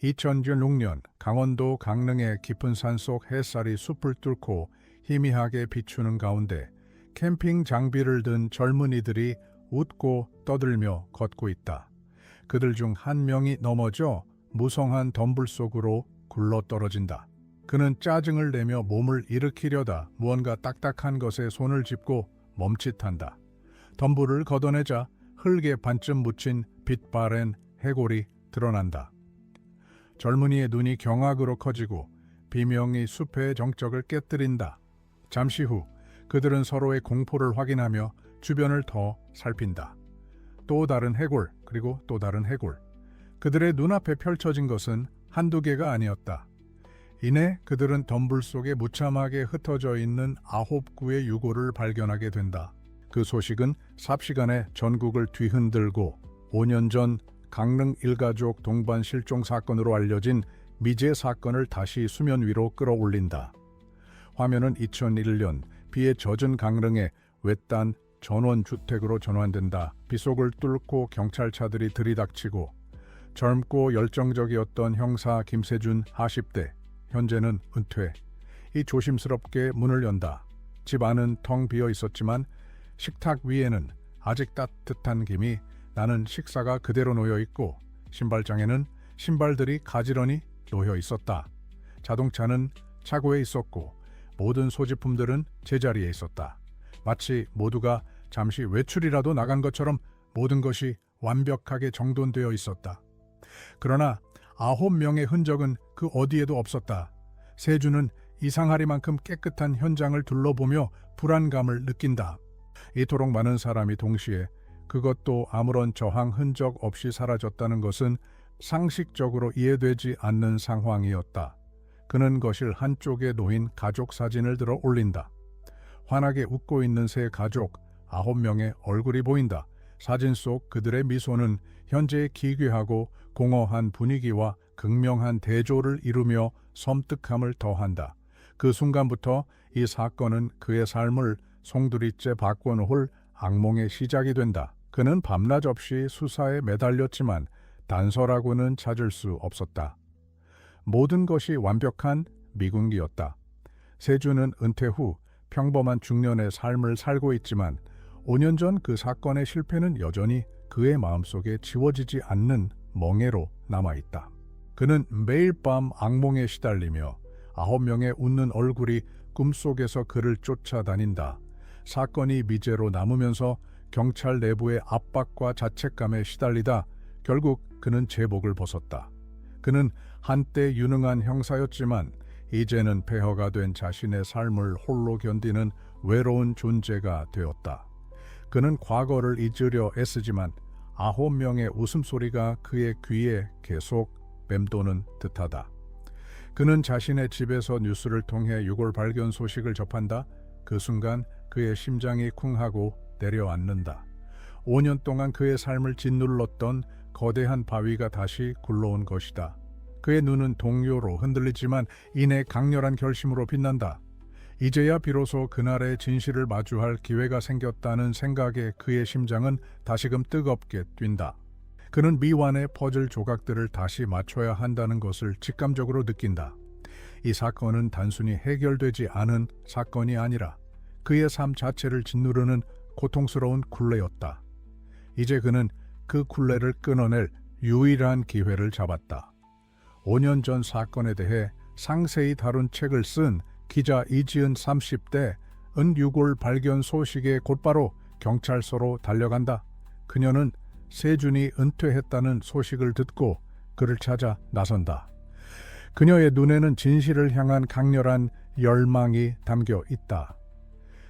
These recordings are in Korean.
2016년 강원도 강릉의 깊은 산속 햇살이 숲을 뚫고 희미하게 비추는 가운데 캠핑 장비를 든 젊은이들이 웃고 떠들며 걷고 있다. 그들 중 한 명이 넘어져 무성한 덤불 속으로 굴러떨어진다. 그는 짜증을 내며 몸을 일으키려다 무언가 딱딱한 것에 손을 짚고 멈칫한다. 덤불을 걷어내자 흙에 반쯤 묻힌 빛바랜 해골이 드러난다. 젊은이의 눈이 경악으로 커지고 비명이 숲의 정적을 깨뜨린다. 잠시 후 그들은 서로의 공포를 확인하며 주변을 더 살핀다. 또 다른 해골, 그리고 또 다른 해골. 그들의 눈앞에 펼쳐진 것은 한두 개가 아니었다. 이내 그들은 덤불 속에 무참하게 흩어져 있는 9구의 유골을 발견하게 된다. 그 소식은 삽시간에 전국을 뒤흔들고 5년 전 강릉 일가족 동반 실종 사건으로 알려진 미제 사건을 다시 수면 위로 끌어올린다. 화면은 2001년 비에 젖은 강릉의 외딴 전원주택으로 전환된다. 빗속을 뚫고 경찰차들이 들이닥치고 젊고 열정적이었던 형사 김세준 40대, 현재는 은퇴. 이 조심스럽게 문을 연다. 집 안은 텅 비어 있었지만 식탁 위에는 아직 따뜻한 김이 나는 식사가 그대로 놓여 있고 신발장에는 신발들이 가지런히 놓여 있었다. 자동차는 차고에 있었고 모든 소지품들은 제자리에 있었다. 마치 모두가 잠시 외출이라도 나간 것처럼 모든 것이 완벽하게 정돈되어 있었다. 그러나 9명의 흔적은 그 어디에도 없었다. 세주는 이상하리만큼 깨끗한 현장을 둘러보며 불안감을 느낀다. 이토록 많은 사람이 동시에 그것도 아무런 저항 흔적 없이 사라졌다는 것은 상식적으로 이해되지 않는 상황이었다. 그는 거실 한쪽에 놓인 가족 사진을 들어 올린다. 환하게 웃고 있는 세 가족 9명의 얼굴이 보인다. 사진 속 그들의 미소는 현재의 기괴하고 공허한 분위기와 극명한 대조를 이루며 섬뜩함을 더한다. 그 순간부터 이 사건은 그의 삶을 송두리째 바꿔놓을 악몽의 시작이 된다. 그는 밤낮 없이 수사에 매달렸지만 단서라고는 찾을 수 없었다. 모든 것이 완벽한 미궁이었다. 세주는 은퇴 후 평범한 중년의 삶을 살고 있지만 5년 전 그 사건의 실패는 여전히 그의 마음속에 지워지지 않는 멍해로 남아있다. 그는 매일 밤 악몽에 시달리며 9명의 웃는 얼굴이 꿈속에서 그를 쫓아다닌다. 사건이 미제로 남으면서 경찰 내부의 압박과 자책감에 시달리다 결국 그는 제복을 벗었다. 그는 한때 유능한 형사였지만 이제는 폐허가 된 자신의 삶을 홀로 견디는 외로운 존재가 되었다. 그는 과거를 잊으려 애쓰지만 9명의 웃음소리가 그의 귀에 계속 맴도는 듯하다. 그는 자신의 집에서 뉴스를 통해 유골 발견 소식을 접한다. 그 순간 그의 심장이 쿵하고 내려앉는다. 5년 동안 그의 삶을 짓눌렀던 거대한 바위가 다시 굴러온 것이다. 그의 눈은 동요로 흔들리지만 이내 강렬한 결심으로 빛난다. 이제야 비로소 그날의 진실을 마주할 기회가 생겼다는 생각에 그의 심장은 다시금 뜨겁게 뛴다. 그는 미완의 퍼즐 조각들을 다시 맞춰야 한다는 것을 직감적으로 느낀다. 이 사건은 단순히 해결되지 않은 사건이 아니라 그의 삶 자체를 짓누르는 고통스러운 굴레였다. 이제 그는 그 굴레를 끊어낼 유일한 기회를 잡았다. 5년 전 사건에 대해 상세히 다룬 책을 쓴 기자 이지은 30대 은유골 발견 소식에 곧바로 경찰서로 달려간다. 그녀는 세준이 은퇴했다는 소식을 듣고 그를 찾아 나선다. 그녀의 눈에는 진실을 향한 강렬한 열망이 담겨 있다.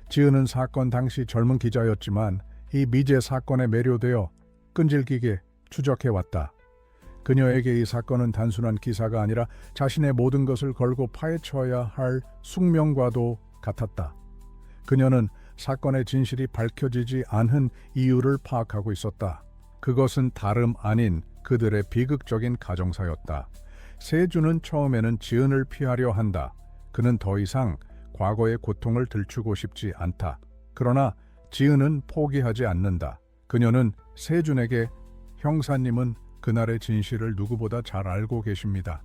지은은 사건 당시 젊은 기자였지만 이 미제 사건에 매료되어 끈질기게 추적해왔다. 그녀에게 이 사건은 단순한 기사가 아니라 자신의 모든 것을 걸고 파헤쳐야 할 숙명과도 같았다. 그녀는 사건의 진실이 밝혀지지 않은 이유를 파악하고 있었다. 그것은 다름 아닌 그들의 비극적인 가정사였다. 세주는 처음에는 지은을 피하려 한다. 그는 더 이상 과거의 고통을 들추고 싶지 않다. 그러나 지은은 포기하지 않는다. 그녀는 세준에게 형사님은 그날의 진실을 누구보다 잘 알고 계십니다.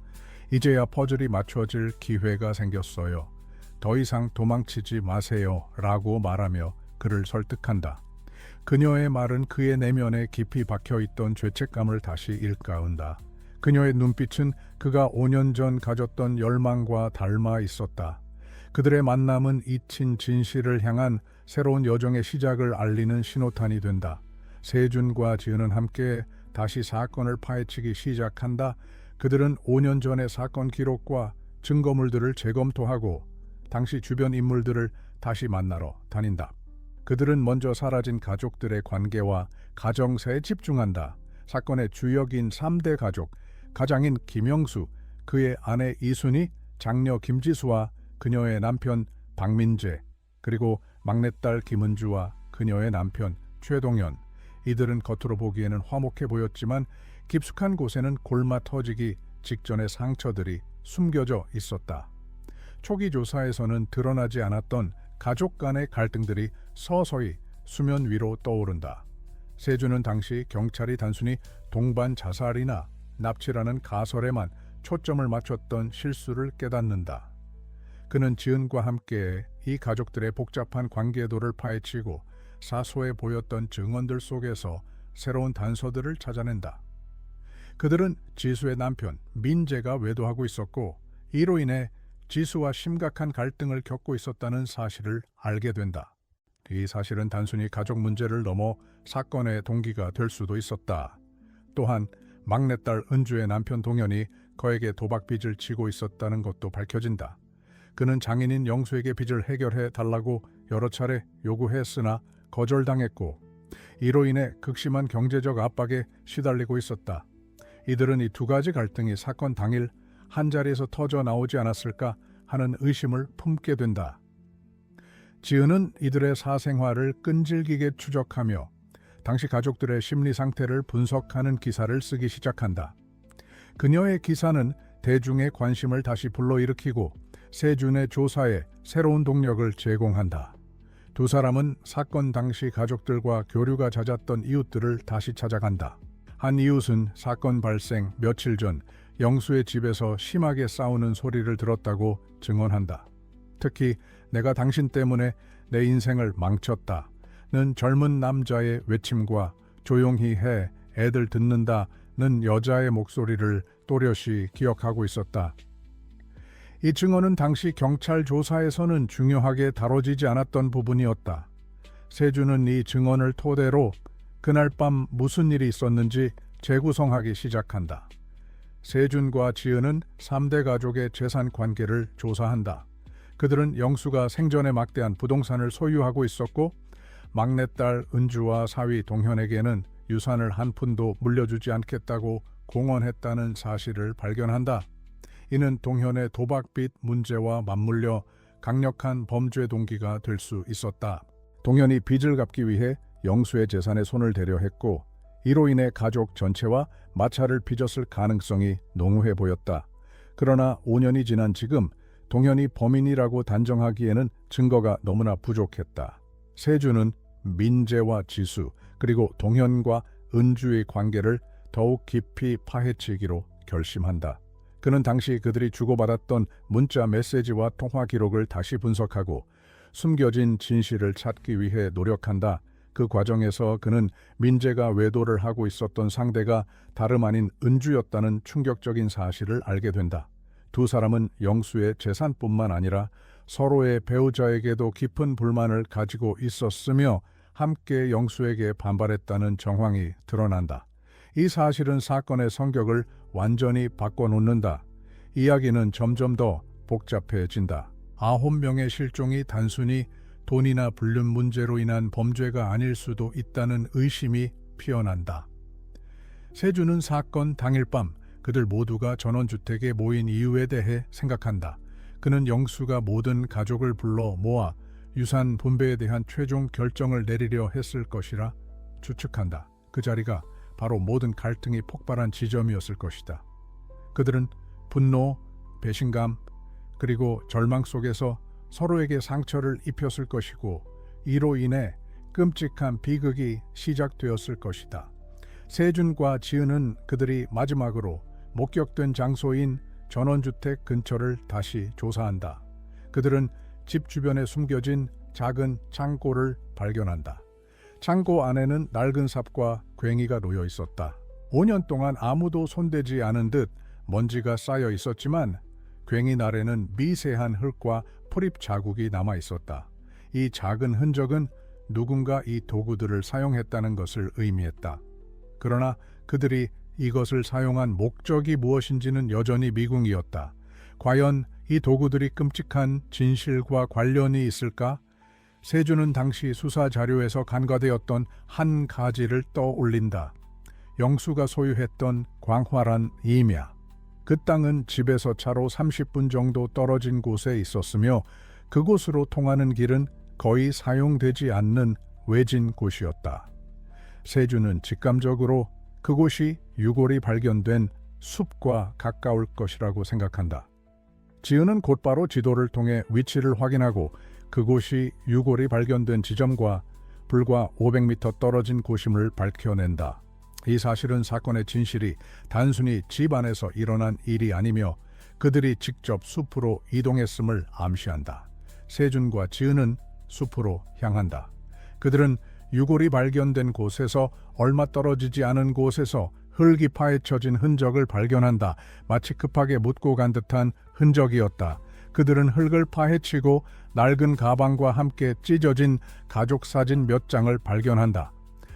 이제야 퍼즐이 맞춰질 기회가 생겼어요. 더 이상 도망치지 마세요 라고 말하며 그를 설득한다. 그녀의 말은 그의 내면에 깊이 박혀있던 죄책감을 다시 일깨운다. 그녀의 눈빛은 그가 5년 전 가졌던 열망과 닮아 있었다. 그들의 만남은 잊힌 진실을 향한 새로운 여정의 시작을 알리는 신호탄이 된다. 세준과 지은은 함께 다시 사건을 파헤치기 시작한다. 그들은 5년 전의 사건 기록과 증거물들을 재검토하고 당시 주변 인물들을 다시 만나러 다닌다. 그들은 먼저 사라진 가족들의 관계와 가정사에 집중한다. 사건의 주역인 3대 가족, 가장인 김영수, 그의 아내 이순희, 장녀 김지수와 그녀의 남편 박민재, 그리고 막내딸 김은주와 그녀의 남편 최동현. 이들은 겉으로 보기에는 화목해 보였지만 깊숙한 곳에는 골마 터지기 직전의 상처들이 숨겨져 있었다. 초기 조사에서는 드러나지 않았던 가족 간의 갈등들이 서서히 수면 위로 떠오른다. 세준은 당시 경찰이 단순히 동반 자살이나 납치라는 가설에만 초점을 맞췄던 실수를 깨닫는다. 그는 지은과 함께 이 가족들의 복잡한 관계도를 파헤치고 사소해 보였던 증언들 속에서 새로운 단서들을 찾아낸다. 그들은 지수의 남편 민재가 외도하고 있었고 이로 인해 지수와 심각한 갈등을 겪고 있었다는 사실을 알게 된다. 이 사실은 단순히 가족 문제를 넘어 사건의 동기가 될 수도 있었다. 또한 막내딸 은주의 남편 동현이 그에게 도박 빚을 지고 있었다는 것도 밝혀진다. 그는 장인인 영수에게 빚을 해결해 달라고 여러 차례 요구했으나 거절당했고 이로 인해 극심한 경제적 압박에 시달리고 있었다. 이들은 이 두 가지 갈등이 사건 당일 한자리에서 터져 나오지 않았을까 하는 의심을 품게 된다. 지은은 이들의 사생활을 끈질기게 추적하며 당시 가족들의 심리 상태를 분석하는 기사를 쓰기 시작한다. 그녀의 기사는 대중의 관심을 다시 불러일으키고 세준의 조사에 새로운 동력을 제공한다. 두 사람은 사건 당시 가족들과 교류가 잦았던 이웃들을 다시 찾아간다. 한 이웃은 사건 발생 며칠 전 영수의 집에서 심하게 싸우는 소리를 들었다고 증언한다. 특히 내가 당신 때문에 내 인생을 망쳤다는 젊은 남자의 외침과 조용히 해 애들 듣는다는 여자의 목소리를 또렷이 기억하고 있었다. 이 증언은 당시 경찰 조사에서는 중요하게 다뤄지지 않았던 부분이었다. 세준은 이 증언을 토대로 그날 밤 무슨 일이 있었는지 재구성하기 시작한다. 세준과 지은은 3대 가족의 재산 관계를 조사한다. 그들은 영수가 생전에 막대한 부동산을 소유하고 있었고 막내딸 은주와 사위 동현에게는 유산을 한 푼도 물려주지 않겠다고 공언했다는 사실을 발견한다. 이는 동현의 도박빚 문제와 맞물려 강력한 범죄 동기가 될 수 있었다. 동현이 빚을 갚기 위해 영수의 재산에 손을 대려 했고 이로 인해 가족 전체와 마찰을 빚었을 가능성이 농후해 보였다. 그러나 5년이 지난 지금 동현이 범인이라고 단정하기에는 증거가 너무나 부족했다. 세준은 민재와 지수 그리고 동현과 은주의 관계를 더욱 깊이 파헤치기로 결심한다. 그는 당시 그들이 주고받았던 문자 메시지와 통화 기록을 다시 분석하고 숨겨진 진실을 찾기 위해 노력한다. 그 과정에서 그는 민재가 외도를 하고 있었던 상대가 다름 아닌 은주였다는 충격적인 사실을 알게 된다. 두 사람은 영수의 재산뿐만 아니라 서로의 배우자에게도 깊은 불만을 가지고 있었으며 함께 영수에게 반발했다는 정황이 드러난다. 이 사실은 사건의 성격을 완전히 바꿔놓는다. 이야기는 점점 더 복잡해진다. 9명의 실종이 단순히 돈이나 불륜 문제로 인한 범죄가 아닐 수도 있다는 의심이 피어난다. 세준은 사건 당일 밤 그들 모두가 전원주택에 모인 이유에 대해 생각한다. 그는 영수가 모든 가족을 불러 모아 유산 분배에 대한 최종 결정을 내리려 했을 것이라 추측한다. 그 자리가 바로 모든 갈등이 폭발한 지점이었을 것이다. 그들은 분노, 배신감, 그리고 절망 속에서 서로에게 상처를 입혔을 것이고 이로 인해 끔찍한 비극이 시작되었을 것이다. 세준과 지은은 그들이 마지막으로 목격된 장소인 전원주택 근처를 다시 조사한다. 그들은 집 주변에 숨겨진 작은 창고를 발견한다. 창고 안에는 낡은 삽과 괭이가 놓여 있었다. 5년 동안 아무도 손대지 않은 듯 먼지가 쌓여 있었지만 괭이 날에는 미세한 흙과 풀잎 자국이 남아 있었다. 이 작은 흔적은 누군가 이 도구들을 사용했다는 것을 의미했다. 그러나 그들이 이것을 사용한 목적이 무엇인지는 여전히 미궁이었다. 과연 이 도구들이 끔찍한 진실과 관련이 있을까? 세준은 당시 수사 자료에서 간과되었던 한 가지를 떠올린다. 영수가 소유했던 광활한 임야. 그 땅은 집에서 차로 30분 정도 떨어진 곳에 있었으며 그곳으로 통하는 길은 거의 사용되지 않는 외진 곳이었다. 세준은 직감적으로 그곳이 유골이 발견된 숲과 가까울 것이라고 생각한다. 지은은 곧바로 지도를 통해 위치를 확인하고 그곳이 유골이 발견된 지점과 불과 500m 떨어진 곳임을 밝혀낸다. 이 사실은 사건의 진실이 단순히 집 안에서 일어난 일이 아니며 그들이 직접 숲으로 이동했음을 암시한다. 세준과 지은은 숲으로 향한다. 그들은 유골이 발견된 곳에서 얼마 떨어지지 않은 곳에서 흙이 파헤쳐진 흔적을 발견한다. 마치 급하게 묻고 간 듯한 흔적이었다. 그들은 흙을 파헤치고 낡은 가방과 함께 찢어진 가족 사진 몇 장을 발견한다.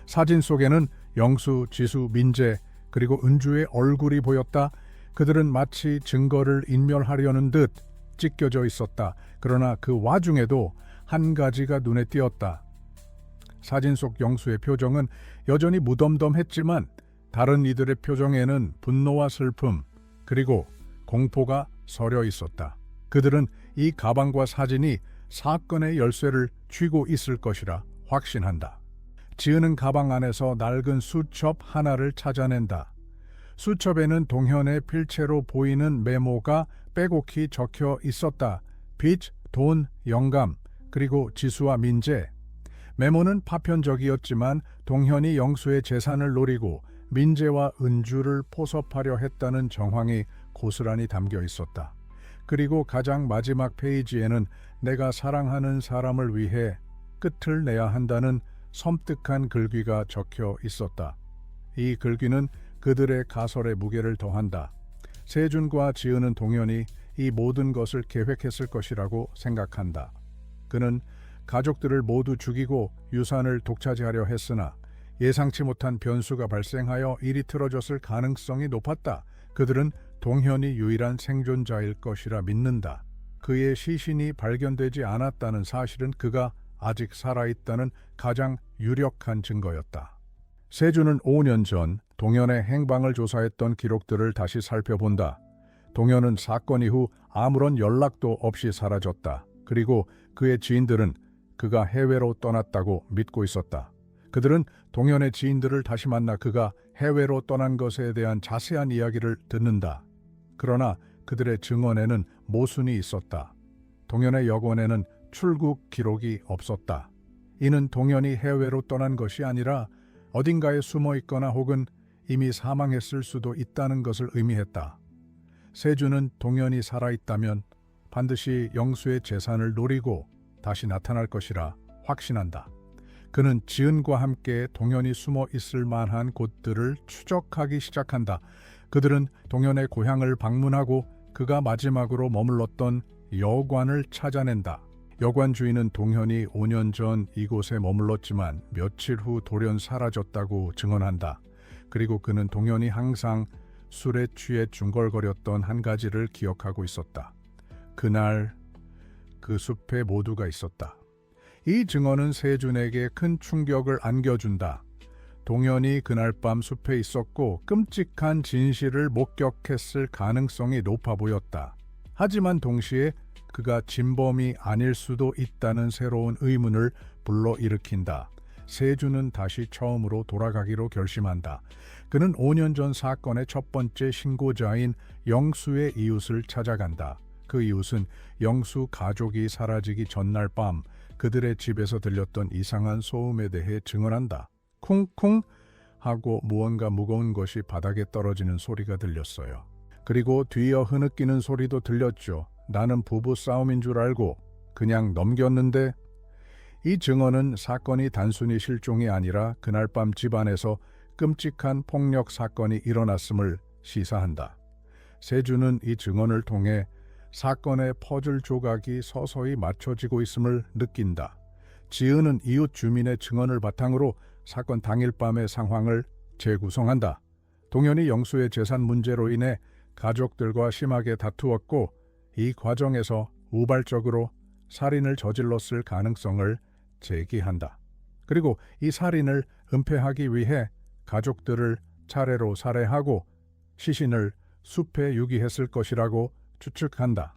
사진 속에는 영수, 지수, 민재 그리고 은주의 얼굴이 보였다. 그들은 마치 증거를 인멸하려는 듯 찢겨져 있었다. 그러나 그 와중에도 한 가지가 눈에 띄었다. 사진 속 영수의 표정은 여전히 무덤덤했지만 다른 이들의 표정에는 분노와 슬픔 그리고 공포가 서려 있었다. 그들은 이 가방과 사진이 사건의 열쇠를 쥐고 있을 것이라 확신한다. 지은은 가방 안에서 낡은 수첩 하나를 찾아낸다. 수첩에는 동현의 필체로 보이는 메모가 빼곡히 적혀 있었다. 빚, 돈, 영감, 그리고 지수와 민재. 메모는 파편적이었지만 동현이 영수의 재산을 노리고 민재와 은주를 포섭하려 했다는 정황이 고스란히 담겨 있었다. 그리고 가장 마지막 페이지에는 내가 사랑하는 사람을 위해 끝을 내야 한다는 섬뜩한 글귀가 적혀 있었다. 이 글귀는 그들의 가설에 무게를 더한다. 세준과 지은은 동현이 이 모든 것을 계획했을 것이라고 생각한다. 그는 가족들을 모두 죽이고 유산을 독차지하려 했으나 예상치 못한 변수가 발생하여 일이 틀어졌을 가능성이 높았다. 그들은 동현이 유일한 생존자일 것이라 믿는다. 그의 시신이 발견되지 않았다는 사실은 그가 아직 살아있다는 가장 유력한 증거였다. 세준은 5년 전 동현의 행방을 조사했던 기록들을 다시 살펴본다. 동현은 사건 이후 아무런 연락도 없이 사라졌다. 그리고 그의 지인들은 그가 해외로 떠났다고 믿고 있었다. 그들은 동현의 지인들을 다시 만나 그가 해외로 떠난 것에 대한 자세한 이야기를 듣는다. 그러나 그들의 증언에는 모순이 있었다. 동현의 여권에는 출국 기록이 없었다. 이는 동현이 해외로 떠난 것이 아니라 어딘가에 숨어 있거나 혹은 이미 사망했을 수도 있다는 것을 의미했다. 세준은 동현이 살아있다면 반드시 영수의 재산을 노리고 다시 나타날 것이라 확신한다. 그는 지은과 함께 동현이 숨어 있을 만한 곳들을 추적하기 시작한다. 그들은 동현의 고향을 방문하고 그가 마지막으로 머물렀던 여관을 찾아낸다. 여관 주인은 동현이 5년 전 이곳에 머물렀지만 며칠 후 돌연 사라졌다고 증언한다. 그리고 그는 동현이 항상 술에 취해 중걸거렸던 한 가지를 기억하고 있었다. 그날 그 숲에 모두가 있었다. 이 증언은 세준에게 큰 충격을 안겨준다. 동현이 그날 밤 숲에 있었고 끔찍한 진실을 목격했을 가능성이 높아 보였다. 하지만 동시에 그가 진범이 아닐 수도 있다는 새로운 의문을 불러일으킨다. 세준은 다시 처음으로 돌아가기로 결심한다. 그는 5년 전 사건의 첫 번째 신고자인 영수의 이웃을 찾아간다. 그 이웃은 영수 가족이 사라지기 전날 밤 그들의 집에서 들렸던 이상한 소음에 대해 증언한다. 쿵쿵 하고 무언가 무거운 것이 바닥에 떨어지는 소리가 들렸어요. 그리고 뒤이어 흐느끼는 소리도 들렸죠. 나는 부부 싸움인 줄 알고 그냥 넘겼는데. 이 증언은 사건이 단순히 실종이 아니라 그날 밤 집안에서 끔찍한 폭력 사건이 일어났음을 시사한다. 세준은 이 증언을 통해 사건의 퍼즐 조각이 서서히 맞춰지고 있음을 느낀다. 지은은 이웃 주민의 증언을 바탕으로 사건 당일 밤의 상황을 재구성한다. 동현이 영수의 재산 문제로 인해 가족들과 심하게 다투었고 이 과정에서 우발적으로 살인을 저질렀을 가능성을 제기한다. 그리고 이 살인을 은폐하기 위해 가족들을 차례로 살해하고 시신을 숲에 유기했을 것이라고 추측한다.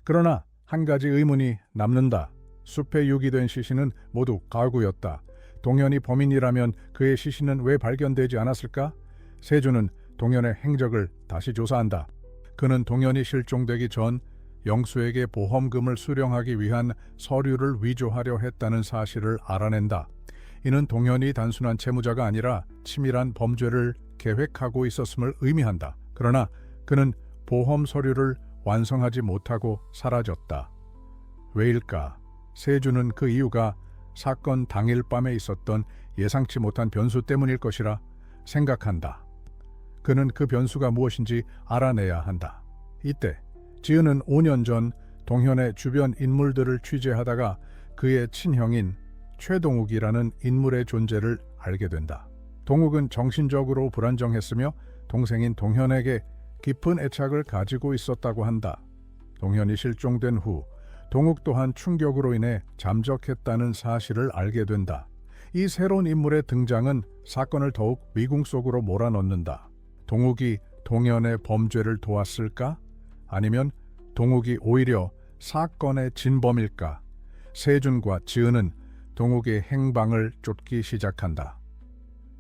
그러나 한 가지 의문이 남는다. 숲에 유기된 시신은 모두 가구였다. 동현이 범인이라면 그의 시신은 왜 발견되지 않았을까? 세준은 동현의 행적을 다시 조사한다. 그는 동현이 실종되기 전 영수에게 보험금을 수령하기 위한 서류를 위조하려 했다는 사실을 알아낸다. 이는 동현이 단순한 채무자가 아니라 치밀한 범죄를 계획하고 있었음을 의미한다. 그러나 그는 보험 서류를 완성하지 못하고 사라졌다. 왜일까? 세준은 그 이유가 사건 당일 밤에 있었던 예상치 못한 변수 때문일 것이라 생각한다. 그는 그 변수가 무엇인지 알아내야 한다. 이때 지은은 5년 전 동현의 주변 인물들을 취재하다가 그의 친형인 최동욱이라는 인물의 존재를 알게 된다. 동욱은 정신적으로 불안정했으며 동생인 동현에게 깊은 애착을 가지고 있었다고 한다. 동현이 실종된 후 동욱 또한 충격으로 인해 잠적했다는 사실을 알게 된다. 이 새로운 인물의 등장은 사건을 더욱 미궁 속으로 몰아넣는다. 동욱이 동현의 범죄를 도왔을까? 아니면 동욱이 오히려 사건의 진범일까? 세준과 지은은 동욱의 행방을 쫓기 시작한다.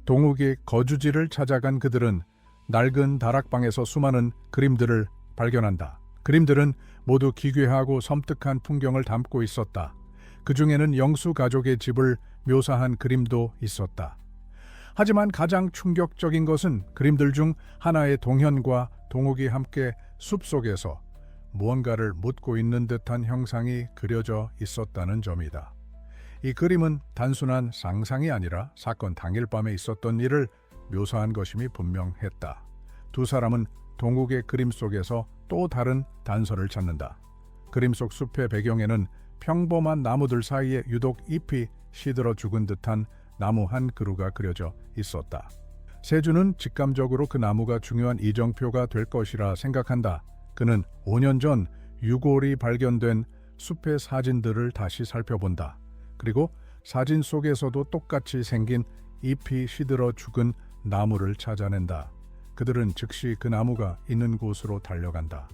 동욱의 거주지를 찾아간 그들은 낡은 다락방에서 수많은 그림들을 발견한다. 그림들은 모두 기괴하고 섬뜩한 풍경을 담고 있었다. 그 중에는 영수 가족의 집을 묘사한 그림도 있었다. 하지만 가장 충격적인 것은 그림들 중 하나의 동현과 동욱이 함께 숲속에서 무언가를 묻고 있는 듯한 형상이 그려져 있었다는 점이다. 이 그림은 단순한 상상이 아니라 사건 당일 밤에 있었던 일을 묘사한 것임이 분명했다. 두 사람은 동욱의 그림 속에서 또 다른 단서를 찾는다. 그림 속 숲의 배경에는 평범한 나무들 사이에 유독 잎이 시들어 죽은 듯한 나무 한 그루가 그려져 있었다. 세준은 직감적으로 그 나무가 중요한 이정표가 될 것이라 생각한다. 그는 5년 전 유골이 발견된 숲의 사진들을 다시 살펴본다. 그리고 사진 속에서도 똑같이 생긴 잎이 시들어 죽은 나무를 찾아낸다. 그들은 즉시 그 나무가 있는 곳으로 달려간다.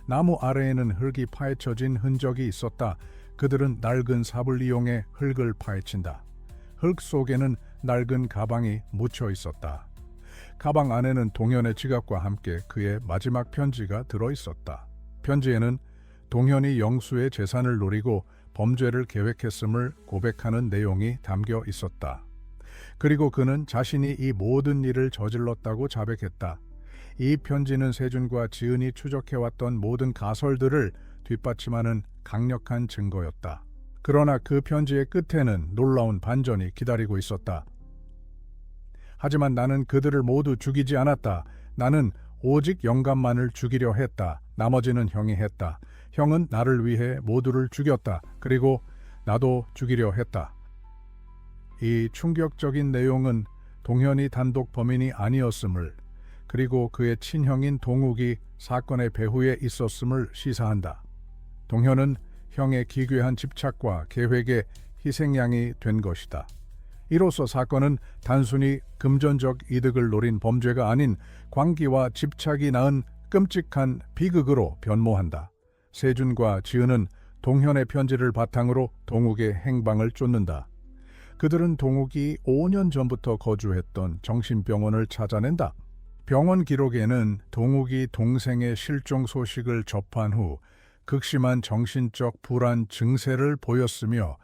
나무 아래에는 흙이 파헤쳐진 흔적이 있었다. 그들은 낡은 삽을 이용해 흙을 파헤친다. 흙 속에는 낡은 가방이 묻혀 있었다. 가방 안에는 동현의 지갑과 함께 그의 마지막 편지가 들어 있었다. 편지에는 동현이 영수의 재산을 노리고 범죄를 계획했음을 고백하는 내용이 담겨 있었다. 그리고 그는 자신이 이 모든 일을 저질렀다고 자백했다. 이 편지는 세준과 지은이 추적해왔던 모든 가설들을 뒷받침하는 강력한 증거였다. 그러나 그 편지의 끝에는 놀라운 반전이 기다리고 있었다. 하지만 나는 그들을 모두 죽이지 않았다. 나는 오직 영감만을 죽이려 했다. 나머지는 형이 했다. 형은 나를 위해 모두를 죽였다. 그리고 나도 죽이려 했다. 이 충격적인 내용은 동현이 단독 범인이 아니었음을, 그리고 그의 친형인 동욱이 사건의 배후에 있었음을 시사한다. 동현은 형의 기괴한 집착과 계획의 희생양이 된 것이다. 이로써 사건은 단순히 금전적 이득을 노린 범죄가 아닌 광기와 집착이 낳은 끔찍한 비극으로 변모한다. 세준과 지은은 동현의 편지를 바탕으로 동욱의 행방을 쫓는다. 그들은 동욱이 5년 전부터 거주했던 정신병원을 찾아낸다. 병원 기록에는 동욱이 동생의 실종 소식을 접한 후 극심한 정신적 불안 증세를 보였으며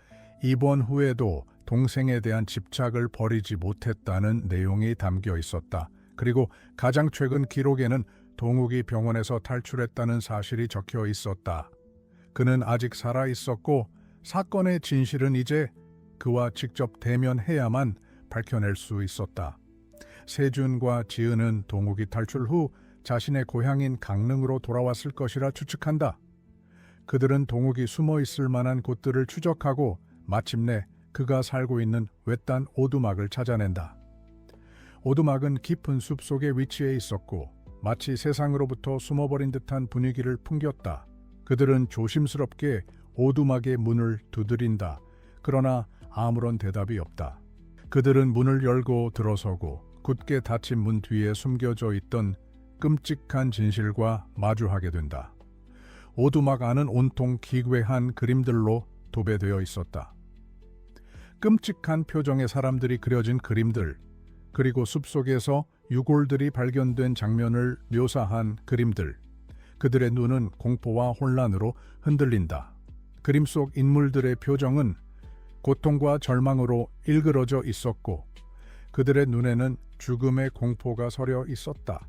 입원 후에도 동생에 대한 집착을 버리지 못했다는 내용이 담겨 있었다. 그리고 가장 최근 기록에는 동욱이 병원에서 탈출했다는 사실이 적혀 있었다. 그는 아직 살아 있었고 사건의 진실은 이제 그와 직접 대면해야만 밝혀낼 수 있었다. 세준과 지은은 동욱이 탈출 후 자신의 고향인 강릉으로 돌아왔을 것이라 추측한다. 그들은 동욱이 숨어 있을 만한 곳들을 추적하고 마침내 그가 살고 있는 외딴 오두막을 찾아낸다. 오두막은 깊은 숲속에 위치해 있었고 마치 세상으로부터 숨어버린 듯한 분위기를 풍겼다. 그들은 조심스럽게 오두막의 문을 두드린다. 그러나 아무런 대답이 없다. 그들은 문을 열고 들어서고 굳게 닫힌 문 뒤에 숨겨져 있던 끔찍한 진실과 마주하게 된다. 오두막 안은 온통 기괴한 그림들로 도배되어 있었다. 끔찍한 표정의 사람들이 그려진 그림들, 그리고 숲속에서 유골들이 발견된 장면을 묘사한 그림들. 그들의 눈은 공포와 혼란으로 흔들린다. 그림 속 인물들의 표정은 고통과 절망으로 일그러져 있었고 그들의 눈에는 죽음의 공포가 서려 있었다.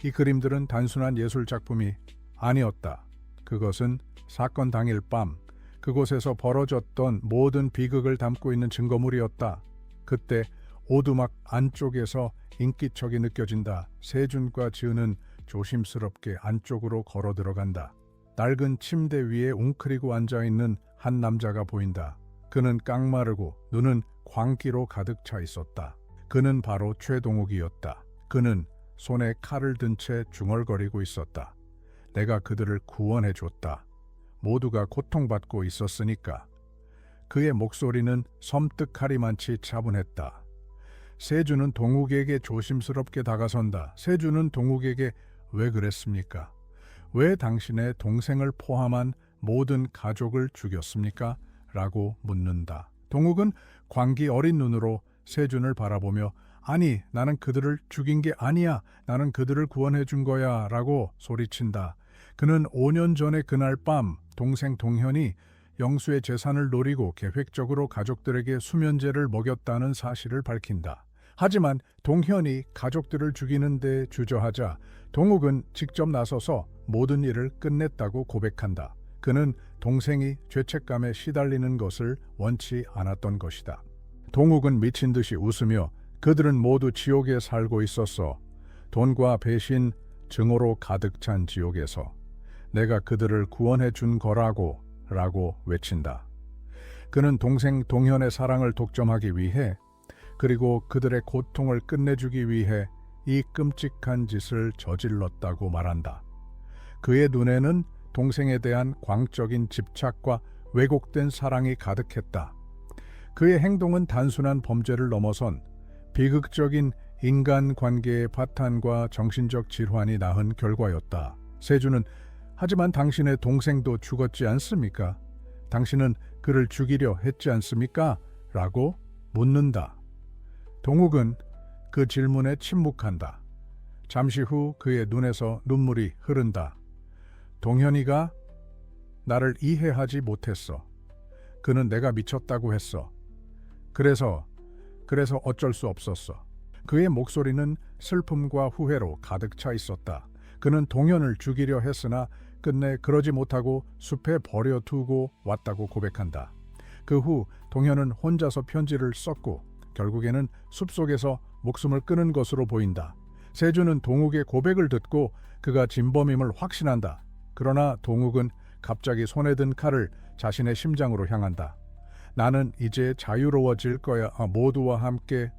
이 그림들은 단순한 예술 작품이 아니었다. 그것은 사건 당일 밤 그곳에서 벌어졌던 모든 비극을 담고 있는 증거물이었다. 그때 오두막 안쪽에서 인기척이 느껴진다. 세준과 지은은 조심스럽게 안쪽으로 걸어 들어간다. 낡은 침대 위에 웅크리고 앉아있는 한 남자가 보인다. 그는 깡마르고 눈은 광기로 가득 차 있었다. 그는 바로 최동욱이었다. 그는 손에 칼을 든 채 중얼거리고 있었다. 내가 그들을 구원해 줬다. 모두가 고통받고 있었으니까. 그의 목소리는 섬뜩하리만치 차분했다. 세준은 동욱에게 조심스럽게 다가선다. 세준은 동욱에게 왜 그랬습니까? 왜 당신의 동생을 포함한 모든 가족을 죽였습니까? 라고 묻는다. 동욱은 광기 어린 눈으로 세준을 바라보며 아니, 나는 그들을 죽인 게 아니야. 나는 그들을 구원해 준 거야. 라고 소리친다. 그는 5년 전에 그날 밤 동생 동현이 영수의 재산을 노리고 계획적으로 가족들에게 수면제를 먹였다는 사실을 밝힌다. 하지만 동현이 가족들을 죽이는 데 주저하자 동욱은 직접 나서서 모든 일을 끝냈다고 고백한다. 그는 동생이 죄책감에 시달리는 것을 원치 않았던 것이다. 동욱은 미친 듯이 웃으며 그들은 모두 지옥에 살고 있었어. 돈과 배신, 증오로 가득 찬 지옥에서 내가 그들을 구원해 준 거라고 라고 외친다. 그는 동생 동현의 사랑을 독점하기 위해 그리고 그들의 고통을 끝내주기 위해 이 끔찍한 짓을 저질렀다고 말한다. 그의 눈에는 동생에 대한 광적인 집착과 왜곡된 사랑이 가득했다. 그의 행동은 단순한 범죄를 넘어선 비극적인 인간관계의 파탄과 정신적 질환이 낳은 결과였다. 세준은 하지만 당신의 동생도 죽었지 않습니까? 당신은 그를 죽이려 했지 않습니까? 라고 묻는다. 동욱은 그 질문에 침묵한다. 잠시 후 그의 눈에서 눈물이 흐른다. 동현이가 나를 이해하지 못했어. 그는 내가 미쳤다고 했어. 그래서 어쩔 수 없었어. 그의 목소리는 슬픔과 후회로 가득 차 있었다. 그는 동현을 죽이려 했으나 끝내 그러지 못하고 숲에 버려두고 왔다고 고백한다. 그 후 동현은 혼자서 편지를 썼고 결국에는 숲속에서 목숨을 끊은 것으로 보인다. 세준은 동욱의 고백을 듣고 그가 진범임을 확신한다. 그러나 동욱은 갑자기 손에 든 칼을 자신의 심장으로 향한다. 나는 이제 자유로워질 거야. 모두와 함께.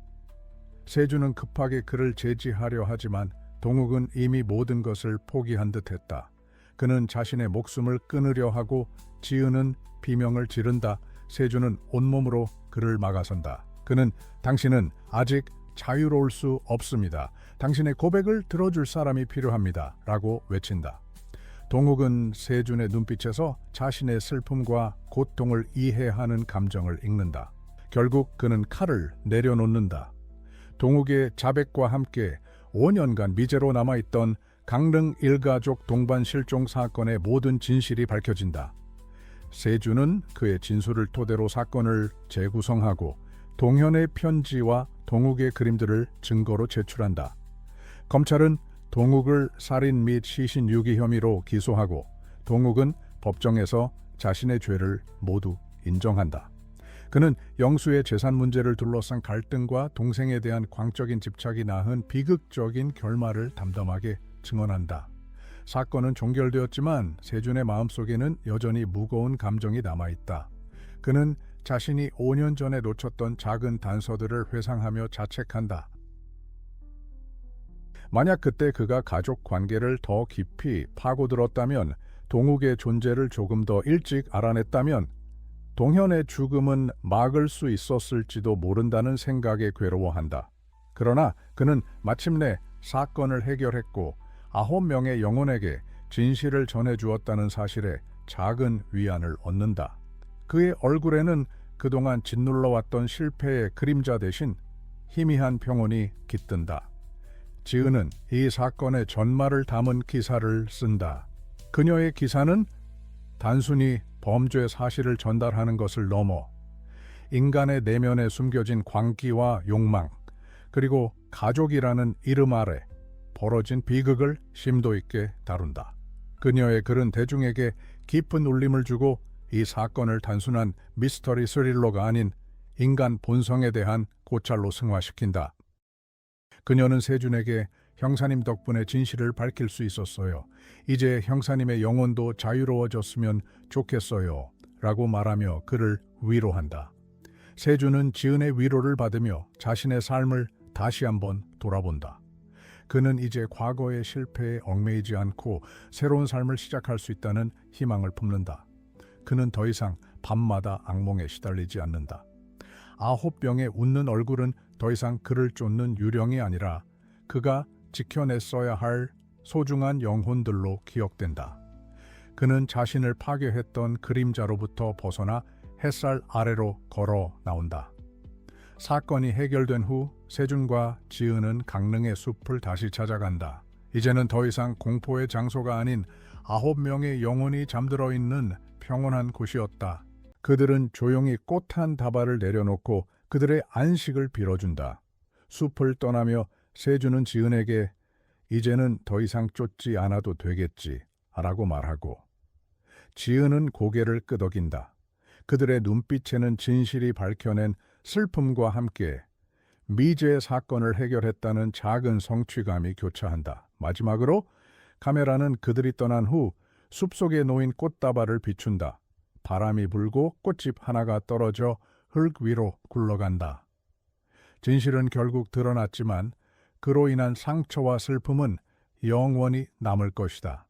세준은 급하게 그를 제지하려 하지만 동욱은 이미 모든 것을 포기한 듯했다. 그는 자신의 목숨을 끊으려 하고 지은은 비명을 지른다. 세준은 온몸으로 그를 막아선다. 그는 당신은 아직 자유로울 수 없습니다. 당신의 고백을 들어줄 사람이 필요합니다. 라고 외친다. 동욱은 세준의 눈빛에서 자신의 슬픔과 고통을 이해하는 감정을 읽는다. 결국 그는 칼을 내려놓는다. 동욱의 자백과 함께 5년간 미제로 남아있던 강릉 일가족 동반 실종 사건의 모든 진실이 밝혀진다. 세준은 그의 진술을 토대로 사건을 재구성하고 동현의 편지와 동욱의 그림들을 증거로 제출한다. 검찰은 동욱을 살인 및 시신 유기 혐의로 기소하고 동욱은 법정에서 자신의 죄를 모두 인정한다. 그는 영수의 재산 문제를 둘러싼 갈등과 동생에 대한 광적인 집착이 낳은 비극적인 결말을 담담하게 증언한다. 사건은 종결되었지만 세준의 마음속에는 여전히 무거운 감정이 남아있다. 그는 자신이 5년 전에 놓쳤던 작은 단서들을 회상하며 자책한다. 만약 그때 그가 가족 관계를 더 깊이 파고들었다면, 동욱의 존재를 조금 더 일찍 알아냈다면 동현의 죽음은 막을 수 있었을지도 모른다는 생각에 괴로워한다. 그러나 그는 마침내 사건을 해결했고 9명의 영혼에게 진실을 전해주었다는 사실에 작은 위안을 얻는다. 그의 얼굴에는 그동안 짓눌러왔던 실패의 그림자 대신 희미한 평온이 깃든다. 지은은 이 사건의 전말을 담은 기사를 쓴다. 그녀의 기사는 단순히 범죄 사실을 전달하는 것을 넘어 인간의 내면에 숨겨진 광기와 욕망, 그리고 가족이라는 이름 아래 벌어진 비극을 심도 있게 다룬다. 그녀의 글은 대중에게 깊은 울림을 주고 이 사건을 단순한 미스터리 스릴러가 아닌 인간 본성에 대한 고찰로 승화시킨다. 그녀는 세준에게 형사님 덕분에 진실을 밝힐 수 있었어요. 이제 형사님의 영혼도 자유로워졌으면 좋겠어요. 라고 말하며 그를 위로한다. 세준은 지은의 위로를 받으며 자신의 삶을 다시 한번 돌아본다. 그는 이제 과거의 실패에 얽매이지 않고 새로운 삶을 시작할 수 있다는 희망을 품는다. 그는 더 이상 밤마다 악몽에 시달리지 않는다. 9병의 웃는 얼굴은 더 이상 그를 쫓는 유령이 아니라 그가 지켜냈어야 할 소중한 영혼들로 기억된다. 그는 자신을 파괴했던 그림자로부터 벗어나 햇살 아래로 걸어 나온다. 사건이 해결된 후 세준과 지은은 강릉의 숲을 다시 찾아간다. 이제는 더 이상 공포의 장소가 아닌 9명의 영혼이 잠들어 있는 평온한 곳이었다. 그들은 조용히 꽃 한 다발을 내려놓고 그들의 안식을 빌어준다. 숲을 떠나며 세준은 지은에게 이제는 더 이상 쫓지 않아도 되겠지 라고 말하고 지은은 고개를 끄덕인다. 그들의 눈빛에는 진실이 밝혀낸 슬픔과 함께 미제 사건을 해결했다는 작은 성취감이 교차한다. 마지막으로 카메라는 그들이 떠난 후 숲속에 놓인 꽃다발을 비춘다. 바람이 불고 꽃집 하나가 떨어져 흙 위로 굴러간다. 진실은 결국 드러났지만 그로 인한 상처와 슬픔은 영원히 남을 것이다.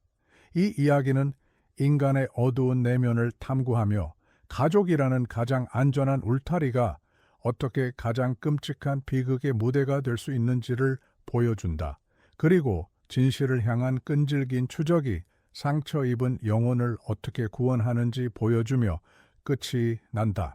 이 이야기는 인간의 어두운 내면을 탐구하며 가족이라는 가장 안전한 울타리가 어떻게 가장 끔찍한 비극의 무대가 될 수 있는지를 보여준다. 그리고 진실을 향한 끈질긴 추적이 상처 입은 영혼을 어떻게 구원하는지 보여주며 끝이 난다.